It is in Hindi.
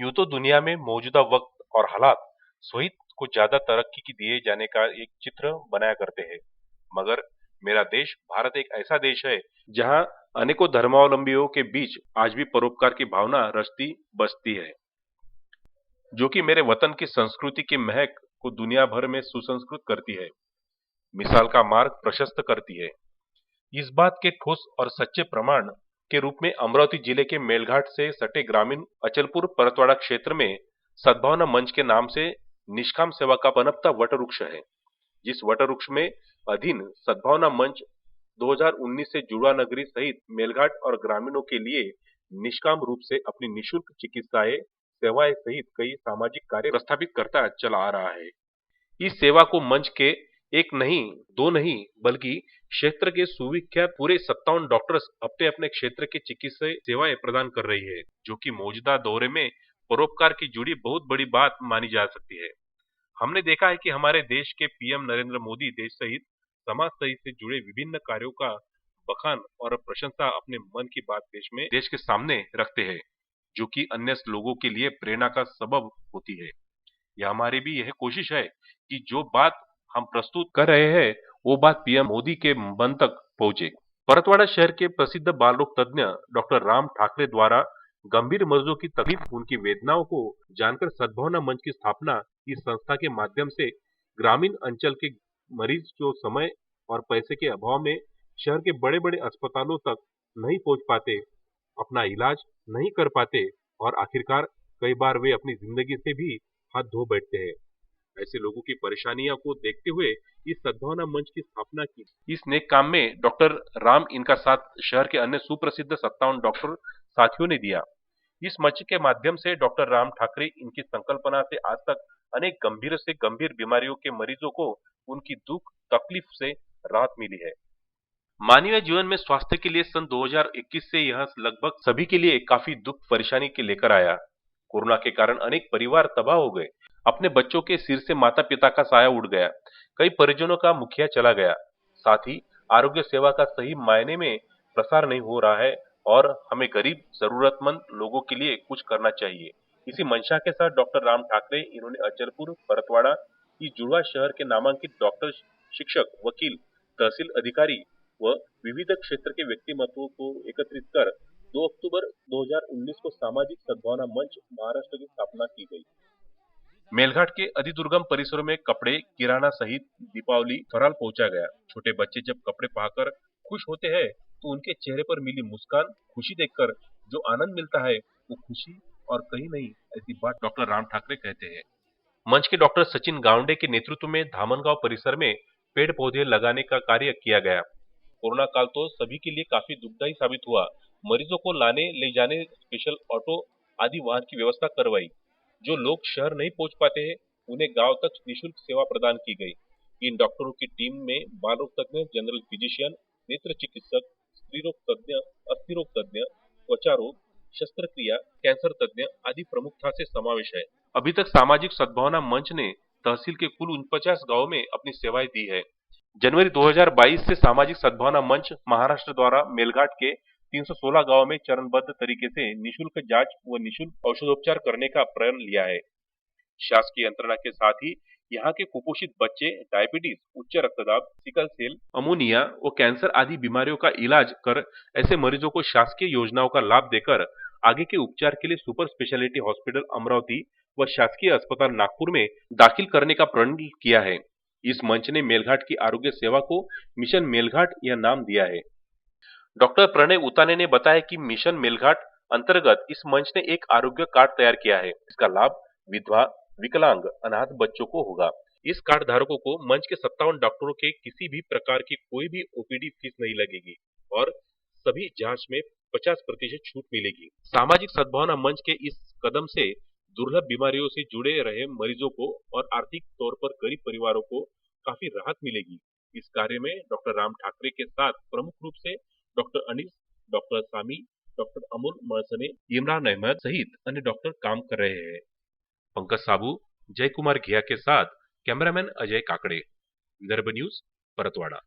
यूं तो दुनिया में मौजूदा वक्त और हालात शहीद को ज्यादा तरक्की की दिए जाने का एक चित्र बनाया करते हैं, मगर मेरा देश भारत एक ऐसा देश है जहां अनेकों धर्मावलंबियों के बीच आज भी परोपकार की भावना रचती बसती है, जो कि मेरे वतन की संस्कृति की महक को दुनिया भर में सुसंस्कृत करती है, मिसाल का मार्ग प्रशस्त करती है। इस बात के ठोस और सच्चे प्रमाण के रूप में अमरावती जिले के मेलघाट से सटे ग्रामीण अचलपुर परतवाड़ा क्षेत्र में सद्भावना मंच के नाम से निष्काम सेवा का पनपता वटवृक्ष है। जिस वटवृक्ष में अधीन सद्भावना मंच 2019 से जुड़ा नगरी सहित मेलघाट और ग्रामीणों के लिए निष्काम रूप से अपनी निशुल्क चिकित्साएं सेवाएं सहित कई सामाजिक कार्य प्रस्थापित करता चला आ रहा है। इस सेवा को मंच के एक नहीं, दो नहीं, बल्कि क्षेत्र के सुविख्यात पूरे 57 डॉक्टर्स अपने अपने क्षेत्र के चिकित्सा सेवाएं प्रदान कर रही है, जो कि मौजूदा दौरे में परोपकार की जुड़ी बहुत बड़ी बात मानी जा सकती है। हमने देखा है कि हमारे देश के पीएम नरेंद्र मोदी देश सहित समाज सहित से जुड़े विभिन्न कार्यों का बखान और प्रशंसा अपने मन की बात देश के सामने रखते हैं, जो कि अन्य लोगों के लिए प्रेरणा का सबब होती है। यह हमारी भी यह कोशिश है कि जो बात हम प्रस्तुत कर रहे हैं वो बात पीएम मोदी के मन तक पहुंचे। परतवाड़ा शहर के प्रसिद्ध बाल रोग तज्ञ डॉक्टर राम ठाकरे द्वारा गंभीर मरीजों की तकलीफ, उनकी वेदनाओं को जानकर सद्भावना मंच की स्थापना इस संस्था के माध्यम से ग्रामीण अंचल के मरीज जो समय और पैसे के अभाव में शहर के बड़े बड़े अस्पतालों तक नहीं पहुंच पाते, अपना इलाज नहीं कर पाते और आखिरकार कई बार वे अपनी जिंदगी से भी हाथ धो बैठते हैं। ऐसे लोगों की परेशानियों को देखते हुए इस सद्भावना मंच की स्थापना की। इस नेक काम में डॉक्टर राम इनका साथ शहर के अन्य सुप्रसिद्ध 57 डॉक्टर साथियों ने दिया। इस मंच के माध्यम से डॉक्टर राम ठाकरे इनकी संकल्पना से आज तक अनेक गंभीर से गंभीर बीमारियों के मरीजों को उनकी दुख तकलीफ से राहत मिली है। मानवीय जीवन में स्वास्थ्य के लिए सन 2021 से यह लगभग सभी के लिए काफी दुख परेशानी के लेकर आया। कोरोना के कारण अनेक परिवार तबाह हो गए, अपने बच्चों के सिर से माता पिता का साया उड़ गया, कई परिजनों का मुखिया चला गया, साथ ही आरोग्य सेवा का सही मायने में प्रसार नहीं हो रहा है और हमें गरीब जरूरतमंद लोगों के लिए कुछ करना चाहिए। इसी मंशा के साथ डॉक्टर राम ठाकरे इन्होंने अचलपुर परतवाड़ा की जुड़वा शहर के नामांकित डॉक्टर, शिक्षक, वकील, तहसील अधिकारी व विविध क्षेत्र के व्यक्तिमत्वों को एकत्रित कर 2 अक्टूबर 2019 को सामाजिक सद्भावना मंच महाराष्ट्र की स्थापना की गई। मेलघाट के अधिदुर्गम परिसरों में कपड़े, किराना सहित दीपावली फराल पहुंचा गया। छोटे बच्चे जब कपड़े पाकर खुश होते हैं तो उनके चेहरे पर मिली मुस्कान, खुशी देखकर जो आनंद मिलता है वो खुशी और कहीं नहीं, ऐसी बात डॉक्टर राम ठाकरे कहते हैं। मंच के डॉक्टर सचिन गावंडे के नेतृत्व में धामनगांव परिसर में पेड़ पौधे लगाने का कार्य किया गया। कोरोना काल तो सभी के लिए काफी दुखदायी साबित हुआ। मरीजों को लाने ले जाने स्पेशल ऑटो आदि वाहन की व्यवस्था करवाई। जो लोग शहर नहीं पहुंच पाते हैं उन्हें गांव तक निःशुल्क सेवा प्रदान की गई। इन डॉक्टरों की टीम में बाल रोग तज्ञ, जनरल फिजिशियन, नेत्र चिकित्सक, स्त्री रोग तज्ञ, अस्थि रोग तज्ञ, त्वचा रोग, शस्त्रक्रिया, कैंसर तज्ञ आदि प्रमुखता से समावेश है। अभी तक सामाजिक सद्भावना मंच ने तहसील के कुल 49 गाँव में अपनी सेवाएं दी है। जनवरी 2022 से सामाजिक सद्भावना मंच महाराष्ट्र द्वारा मेलघाट के 316 गांवों में चरणबद्ध तरीके से निशुल्क जांच व निशुल्क औषधोपचार करने का प्रण लिया है। शासकीय यंत्रणा के साथ ही यहाँ के कुपोषित बच्चे डायबिटीज, उच्च रक्तदाब, सिकल सेल, अमोनिया व कैंसर आदि बीमारियों का इलाज कर ऐसे मरीजों को शासकीय योजनाओं का लाभ देकर आगे के उपचार के लिए सुपर स्पेशलिटी हॉस्पिटल अमरावती व शासकीय अस्पताल नागपुर में दाखिल करने का प्रण किया है। इस मंच ने मेलघाट की आरोग्य सेवा को मिशन मेलघाट यह नाम दिया है। डॉक्टर प्रणय उताने ने बताया कि मिशन मेलघाट अंतर्गत इस मंच ने एक आरोग्य कार्ड तैयार किया है। इसका लाभ विधवा, विकलांग, अनाथ बच्चों को होगा। इस कार्ड धारकों को मंच के 57 डॉक्टरों के किसी भी प्रकार की कोई भी ओपीडी फीस नहीं लगेगी और सभी जांच में 50% छूट मिलेगी। सामाजिक सद्भावना मंच के इस कदम से दुर्लभ बीमारियों से जुड़े रहे मरीजों को और आर्थिक तौर पर गरीब परिवारों को काफी राहत मिलेगी। इस कार्य में डॉक्टर राम ठाकरे के साथ प्रमुख रूप से डॉक्टर अनिस, डॉक्टर सामी, डॉक्टर अमोल मळसने, इमरान अहमद सहित अन्य डॉक्टर काम कर रहे हैं। पंकज साबू, जय कुमार घिया के साथ कैमरामैन अजय काकड़े, विदर्भ न्यूज, परतवाड़ा।